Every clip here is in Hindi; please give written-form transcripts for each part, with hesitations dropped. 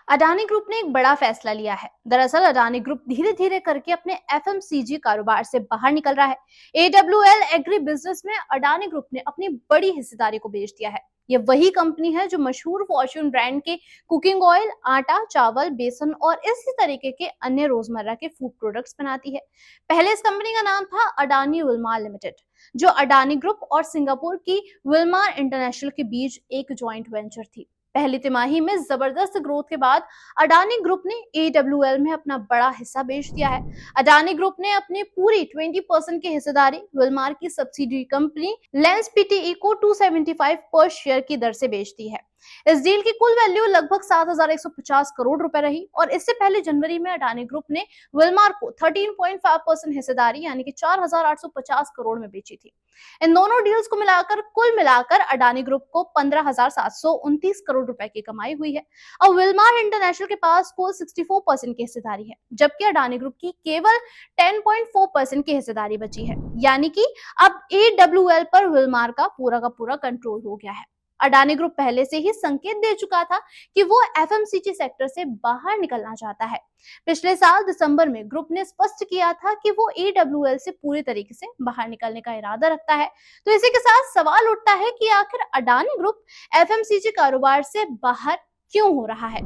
अडानी ग्रुप ने एक बड़ा फैसला लिया है। दरअसल अडानी ग्रुप धीरे धीरे करके अपने एफएमसीजी कारोबार से बाहर निकल रहा है। एडब्ल्यूएल एग्री बिजनेस में अडानी ग्रुप ने अपनी बड़ी हिस्सेदारी को बेच दिया है। ये वही कंपनी है जो मशहूर फॉर्च्यून ब्रांड के कुकिंग ऑयल, आटा, चावल, बेसन और इसी तरीके के अन्य रोजमर्रा के फूड प्रोडक्ट्स बनाती है। पहले इस कंपनी का नाम था अडानी विल्मार लिमिटेड, जो अडानी ग्रुप और सिंगापुर की विल्मार इंटरनेशनल के बीच एक जॉइंट वेंचर थी। पहली तिमाही में जबरदस्त ग्रोथ के बाद अडानी ग्रुप ने एडब्ल्यूएल में अपना बड़ा हिस्सा बेच दिया है। अडानी ग्रुप ने अपनी पूरी 20% की हिस्सेदारी विल्मार की सब्सिडियरी कंपनी लेंस पीटीई को 275 पर शेयर की दर से बेच दी है। इस डील की कुल वैल्यू लगभग 7,150 करोड़ रुपए रही और इससे पहले जनवरी में अडानी ग्रुप ने विल्मार को 13.5% हिस्सेदारी यानी कि 4,850 करोड़ में बेची थी। इन दोनों डील्स को मिलाकर कुल मिलाकर अडानी ग्रुप को 15,729 करोड़ रुपए की कमाई हुई है। अब विल्मार इंटरनेशनल के पास कुल 64% की हिस्सेदारी है, जबकि अडानी ग्रुप की केवल 10.4% की हिस्सेदारी बची है। यानी कि अब एडब्ल्यूएल पर विल्मार का पूरा कंट्रोल हो गया है। अडानी ग्रुप पहले से ही संकेत दे चुका था कि वो एफएमसीजी सेक्टर से बाहर निकलना चाहता है। पिछले साल दिसंबर में ग्रुप ने स्पष्ट किया था कि वो एडब्ल्यूएल से पूरी तरीके से बाहर निकलने का इरादा रखता है। तो इसी के साथ सवाल उठता है कि आखिर अडानी ग्रुप एफएमसीजी कारोबार से बाहर क्यों हो रहा है।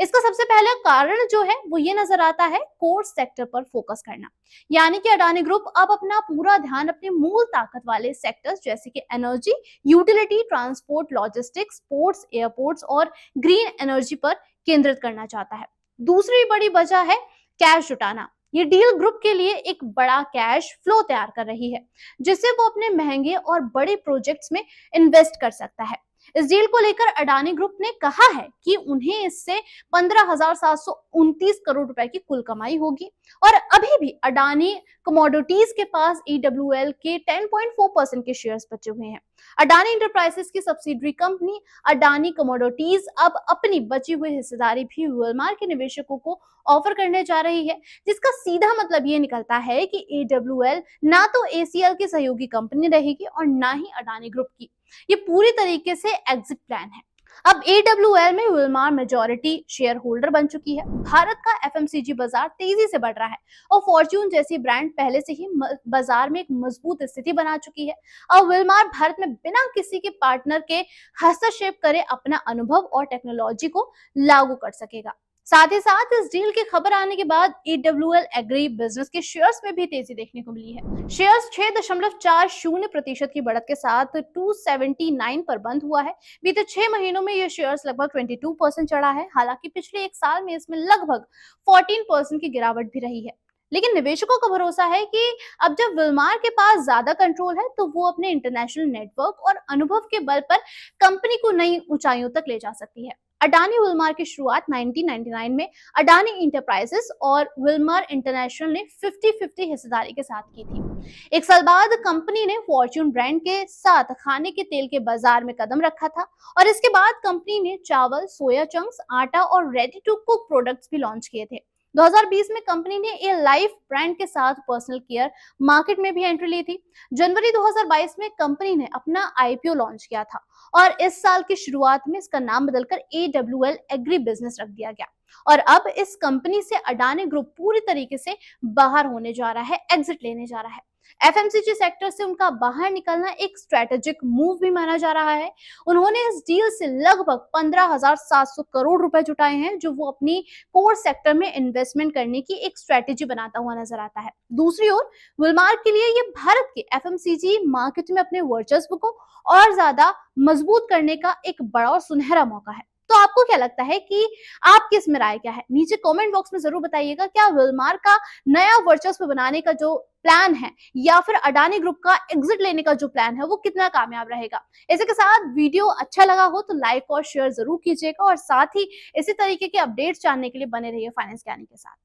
इसका सबसे पहला कारण जो है वो ये नजर आता है कोर सेक्टर पर फोकस करना। यानी कि अडानी ग्रुप अब अपना पूरा ध्यान अपने मूल ताकत वाले सेक्टर्स जैसे कि energy, utility, transport, logistics, ports, airports और ग्रीन एनर्जी पर केंद्रित करना चाहता है। दूसरी बड़ी वजह है कैश जुटाना। ये डील ग्रुप के लिए एक बड़ा कैश फ्लो तैयार कर रही है, जिससे वो अपने महंगे और बड़े प्रोजेक्ट्स में इन्वेस्ट कर सकता है। इस डील को लेकर अडानी ग्रुप ने कहा है कि उन्हें इससे 15,729 करोड़ रुपए की कुल कमाई होगी। और अभी भी अडानी कमोडिटीज के पास ईडब्ल्यूएल के 10.4% के शेयर्स बचे हुए हैं। अडानी इंटरप्राइजेस की सब्सिडरी कंपनी अडानी कमोडिटीज अब अपनी बची हुई हिस्सेदारी भी विल्मार के निवेशकों को ऑफर करने जा रही है, जिसका सीधा मतलब ये निकलता है कि एडब्ल्यूएल ना तो एसीएल की सहयोगी कंपनी रहेगी और ना ही अडानी ग्रुप की। ये पूरी तरीके से एग्जिट प्लान है। अब एडब्ल्यूएल में विल्मार मेजॉरिटी शेयर होल्डर बन चुकी है। भारत का एफएमसीजी बाजार तेजी से बढ़ रहा है और फॉर्च्यून जैसी ब्रांड पहले से ही बाजार में एक मजबूत स्थिति बना चुकी है। अब विल्मार भारत में बिना किसी के पार्टनर के हस्तक्षेप करे अपना अनुभव और टेक्नोलॉजी को लागू कर सकेगा। साथ ही साथ इस डील की खबर आने के बाद एडब्ल्यूएल एग्री बिजनेस के शेयर्स में भी तेजी देखने को मिली है। शेयर्स 6.40% की बढ़त के साथ 279 पर बंद हुआ है। बीते 6 महीनों में ये शेयर्स लगभग 22% चढ़ा है। हालांकि पिछले एक साल में इसमें लगभग 14% की गिरावट भी रही है। लेकिन निवेशकों का भरोसा है कि अब जब विल्मार के पास ज्यादा कंट्रोल है तो वो अपने इंटरनेशनल नेटवर्क और अनुभव के बल पर कंपनी को नई ऊंचाइयों तक ले जा सकती है। अडानी विल्मार की शुरुआत 1999 में अडानी इंटरप्राइजेस और विल्मार इंटरनेशनल ने 50-50 हिस्सेदारी के साथ की थी। एक साल बाद कंपनी ने फॉर्च्यून ब्रांड के साथ खाने के तेल के बाजार में कदम रखा था और इसके बाद कंपनी ने चावल, सोया चंक्स, आटा और रेडी टू कुक प्रोडक्ट्स भी लॉन्च किए थे। 2020 में कंपनी ने ए लाइफ ब्रांड के साथ पर्सनल केयर मार्केट में भी एंट्री ली थी। जनवरी 2022 में कंपनी ने अपना आईपीओ लॉन्च किया था और इस साल की शुरुआत में इसका नाम बदलकर एडब्ल्यूएल एग्री बिजनेस रख दिया गया। और अब इस कंपनी से अडानी ग्रुप पूरी तरीके से बाहर होने जा रहा है, एग्जिट लेने जा रहा है। एफएमसीजी सेक्टर से उनका बाहर निकलना एक स्ट्रेटेजिक मूव भी माना जा रहा है। उन्होंने इस डील से लगभग 15,700 करोड़ रुपए जुटाए हैं, जो वो अपनी कोर सेक्टर में इन्वेस्टमेंट करने की एक स्ट्रेटेजी बनाता हुआ नजर आता है। दूसरी ओर विल्मार के लिए ये भारत के एफएमसीजी मार्केट में अपने वर्चस्व को और ज्यादा मजबूत करने का एक बड़ा और सुनहरा मौका है। तो आपको क्या लगता है कि आपकी इसमें राय क्या है? नीचे कमेंट बॉक्स में जरूर बताइएगा। क्या विल्मार का नया वर्चस्व बनाने का जो प्लान है या फिर अडानी ग्रुप का एग्जिट लेने का जो प्लान है वो कितना कामयाब रहेगा? इसी के साथ वीडियो अच्छा लगा हो तो लाइक और शेयर जरूर कीजिएगा और साथ ही इसी तरीके के अपडेट्स जानने के लिए बने रहिए फाइनेंस ज्ञानी के साथ।